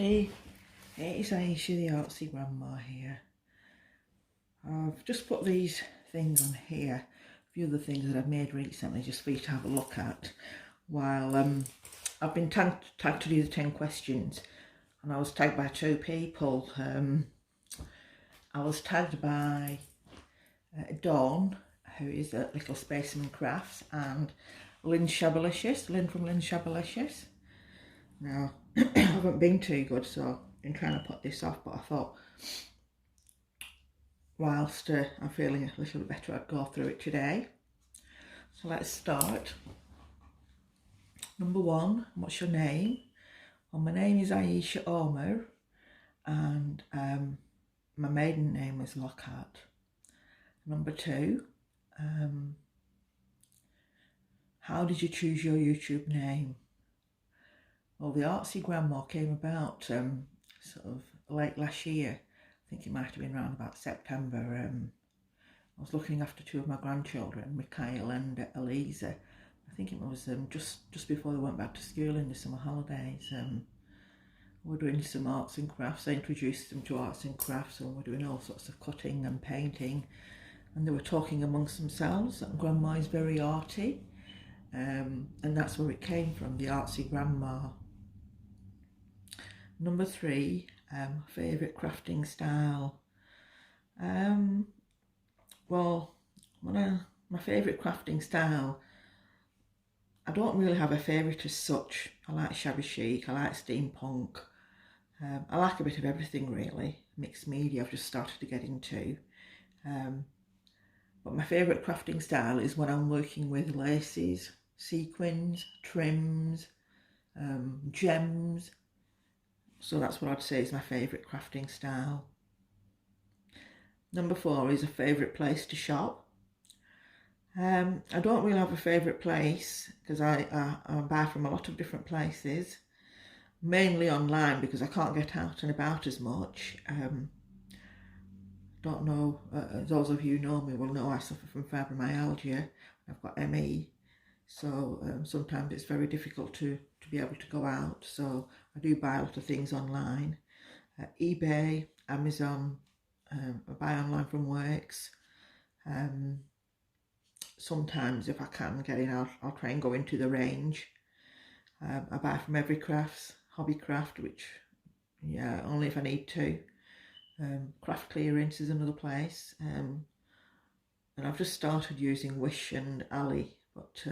everybody, it's Aisha the Artsy Grandma here. I've just put these things on here, a few of the things that I've made recently just for you to have a look at while I've been tagged to do the 10 questions, and I was tagged by two people. I was tagged by Dawn, who is at Little Spaceman Crafts, and Lynn from Lynn Shabalicious. Now, I haven't been too good, so I've been trying to put this off, but I thought whilst I'm feeling a little bit better, I'd go through it today. So let's start. Number one, what's your name? Well, my name is Aishaxx, and my maiden name is Lockhart. Number two, how did you choose your YouTube name? Well, the Artsy Grandma came about sort of late last year. I think it might have been around about September. I was looking after two of my grandchildren, Mikhail and Eliza. I think it was just before they went back to school in the summer holidays. We were doing some arts and crafts. I introduced them to arts and crafts, and we're doing all sorts of cutting and painting. And they were talking amongst themselves that Grandma is very arty. And that's where it came from, the Artsy Grandma. Number three, favourite crafting style. Well, my favourite crafting style, I don't really have a favourite as such. I like shabby chic, I like steampunk. I like a bit of everything really. Mixed media I've just started to get into. But my favourite crafting style is when I'm working with laces, sequins, trims, gems. So that's what I'd say is my favourite crafting style. Number four is a favourite place to shop. I don't really have a favourite place because I buy from a lot of different places, mainly online because I can't get out and about as much. Don't know, those of you who know me will know I suffer from fibromyalgia. I've got ME, so sometimes it's very difficult to be able to go out, so I do buy a lot of things online. eBay, Amazon, I buy online from Works. Sometimes if I can get in, I'll try and go into the range. I buy from Every Crafts, Hobbycraft, which, yeah, only if I need to. Craft Clearance is another place. And I've just started using Wish and Ali, but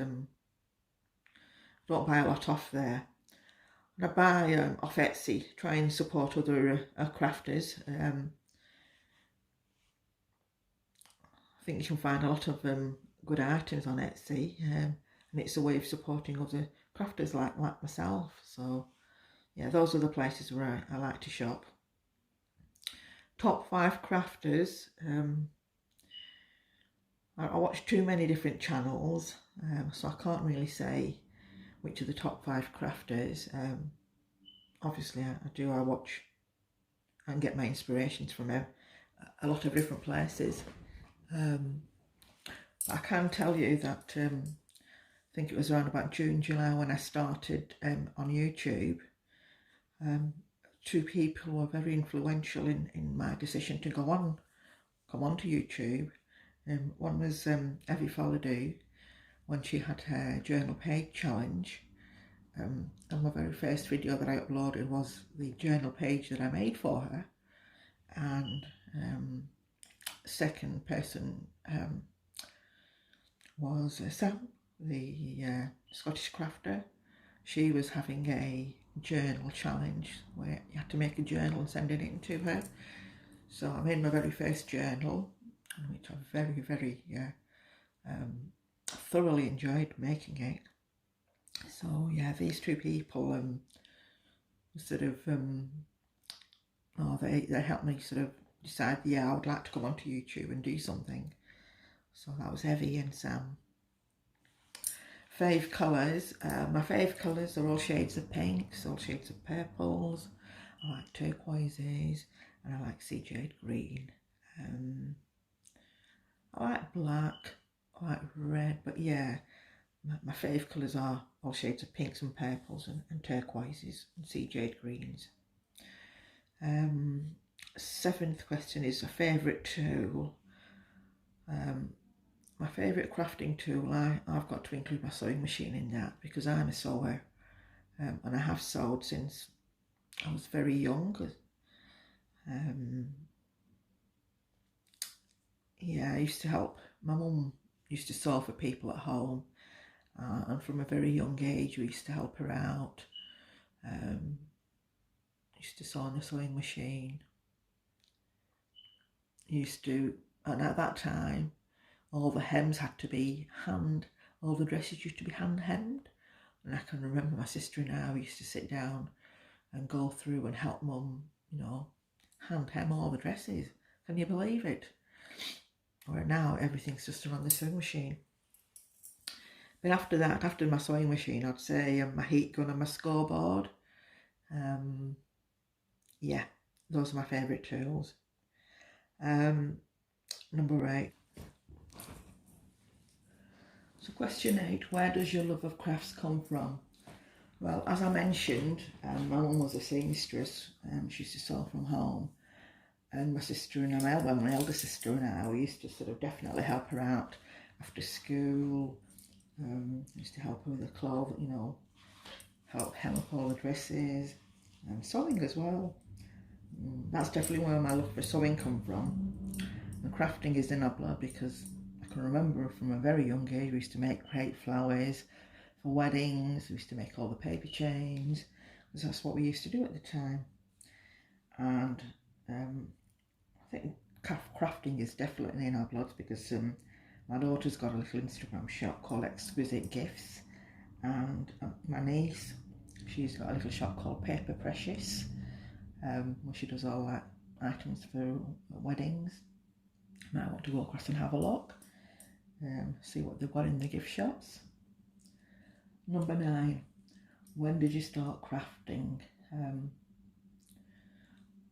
don't buy a lot off there. And I buy off Etsy, try and support other crafters. I think you can find a lot of good items on Etsy, and it's a way of supporting other crafters like myself. So yeah, those are the places where I like to shop. Top 5 crafters. I watch too many different channels, so I can't really say which are the top 5 crafters. Obviously I watch and get my inspirations from a lot of different places. I can tell you that I think it was around about June, July when I started on YouTube. 2 people were very influential in my decision to come on to YouTube. One was Evie Folladoo, when she had her journal page challenge. And my very first video that I uploaded was the journal page that I made for her. And second person was Sam, the Scottish crafter. She was having a journal challenge where you had to make a journal and send it in to her. So I made my very first journal, which I very thoroughly enjoyed making it. So yeah, these 2 people sort of they helped me sort of decide, yeah, I would like to come onto YouTube and do something. So that was Evie and Sam. Fave colours. My fave colours are all shades of pinks, all shades of purples. I like turquoises, and I like sea jade green. I like black, I like red, but yeah, my fave colours are all shades of pinks and purples and turquoises and sea jade greens. Seventh question is a favourite tool. My favourite crafting tool, I've got to include my sewing machine in that, because I'm a sewer, and I have sewed since I was very young. Yeah, I used to help. My mum used to sew for people at home, and from a very young age we used to help her out. Used to sew on the sewing machine. And at that time, all the hems had to be all the dresses used to be hand hemmed. And I can remember my sister and I used to sit down and go through and help mum, hand hem all the dresses. Can you believe it? Where now everything's just on the sewing machine. But after that, after my sewing machine, I'd say my heat gun and my scoreboard. Yeah, those are my favourite tools. Number 8. So question 8, where does your love of crafts come from? Well, as I mentioned, my mum was a seamstress. She used to sew from home. And my sister and my elder sister and I, we used to sort of definitely help her out after school. Used to help her with the clothes, help hem up all the dresses, and sewing as well. That's definitely where my love for sewing come from. And crafting is in our blood, because I can remember from a very young age we used to make crepe flowers for weddings. We used to make all the paper chains, because that's what we used to do at the time. And I think crafting is definitely in our bloods, because my daughter's got a little Instagram shop called Exquisite Gifts, and my niece, she's got a little shop called Paper Precious, where she does all that items for weddings. You might want to go across and have a look, see what they've got in the gift shops. Number 9, when did you start crafting?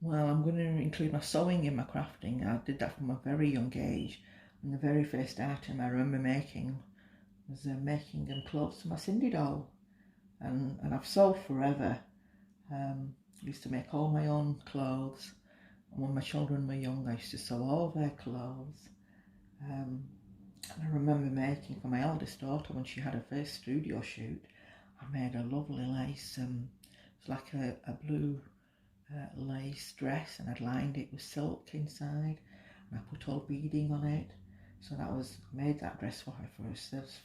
Well, I'm going to include my sewing in my crafting. I did that from a very young age, and the very first item I remember making was making clothes for my Cindy doll, and I've sewed forever. I used to make all my own clothes, and when my children were young I used to sew all their clothes. And I remember making for my eldest daughter, when she had her first studio shoot, I made a lovely lace, it's like a blue lace dress, and I'd lined it with silk inside, and I put all beading on it. So I made that dress for her for her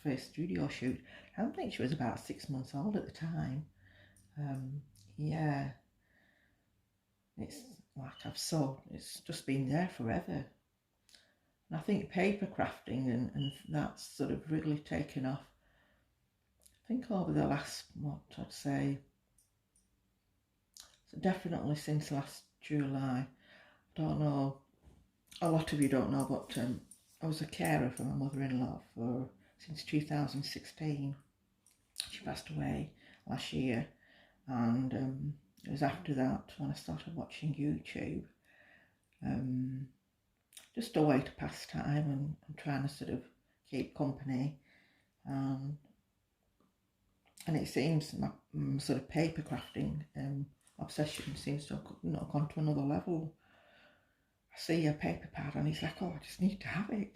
first studio shoot. I don't think she was about 6 months old at the time. Yeah, it's like I've sewed, it's just been there forever. And I think paper crafting and that's sort of really taken off, I think over the last, I'd say, so definitely since last July. I don't know, a lot of you don't know, but I was a carer for my mother-in-law since 2016. She passed away last year, and it was after that when I started watching YouTube, just a way to pass time and trying to sort of keep company. And it seems my sort of paper crafting obsession seems to have gone to another level. I see a paper pad and it's like, oh, I just need to have it,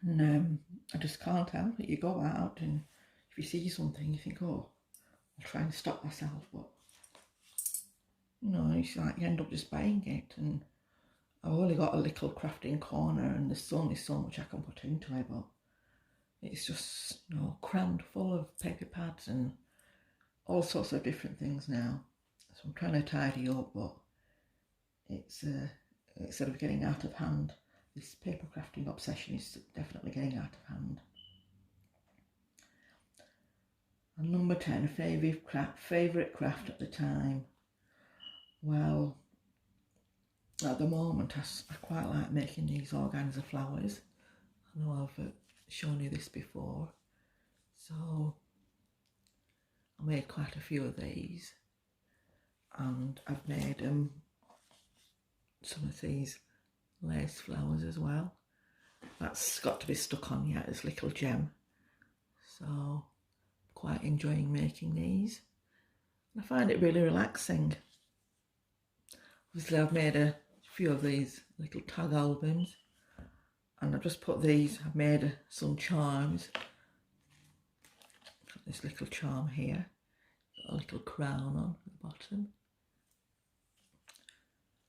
And I just can't help it. You go out and if you see something, you think, oh, I'll try and stop myself, but it's like you end up just buying it. And I've only got a little crafting corner, and there's only so much I can put into it, but it's just crammed full of paper pads and all sorts of different things now. So I'm trying to tidy up, but it's sort of getting out of hand. This paper crafting obsession is definitely getting out of hand. And number 10, favourite craft at the time. Well, at the moment I quite like making these organza flowers. I know I've shown you this before. So I made quite a few of these, and I've made some of these lace flowers as well. That's got to be stuck on yet, this little gem. So quite enjoying making these. I find it really relaxing. Obviously I've made a few of these little tag albums, and I've just put these, I've made some charms. Got this little charm here, got a little crown on the bottom.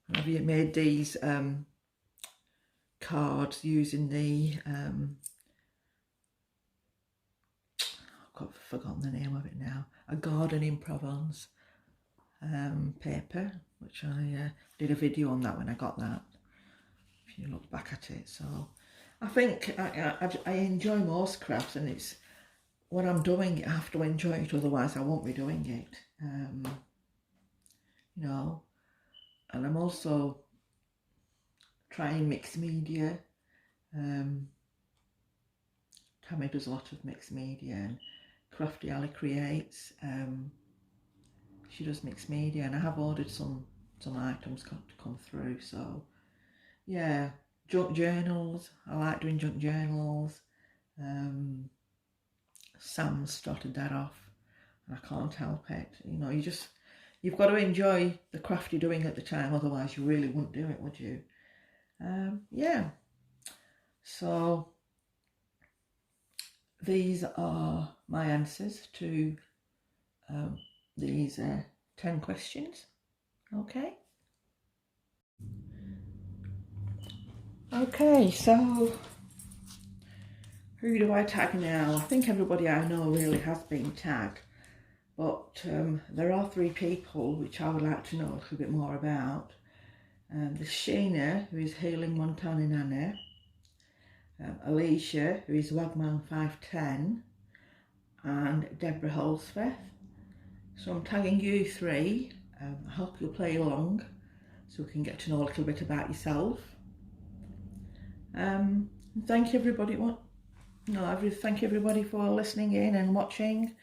And I've made these cards using the I've forgotten the name of it now, a garden in Provence paper, which I did a video on that when I got that, if you look back at it. So I think I enjoy most crafts, and it's when I'm doing it I have to enjoy it, otherwise I won't be doing it, you know. And I'm also trying mixed media. Tammy does a lot of mixed media, and Crafty Ali creates. She does mixed media, and I have ordered some items to come through. So yeah, junk journals. I like doing junk journals. Sam started that off, and I can't help it. You know, you've got to enjoy the craft you're doing at the time, otherwise you really wouldn't do it, would you? Yeah. So these are my answers to these 10 questions. Okay. Okay, so who do I tag now? I think everybody I know really has been tagged, but there are 3 people which I would like to know a little bit more about. There's Sheena, who is Healing Montana Nana, Alicia, who is Wagman510, and Deborah Holsworth. So I'm tagging you 3. I hope you'll play along so we can get to know a little bit about yourself. Thank you everybody. Thank you everybody for listening in and watching.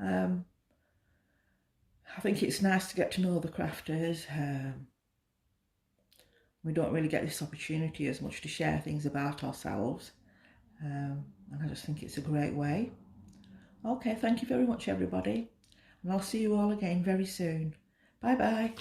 I think it's nice to get to know the crafters. We don't really get this opportunity as much to share things about ourselves, and I just think it's a great way. Okay, thank you very much everybody, and I'll see you all again very soon. Bye bye.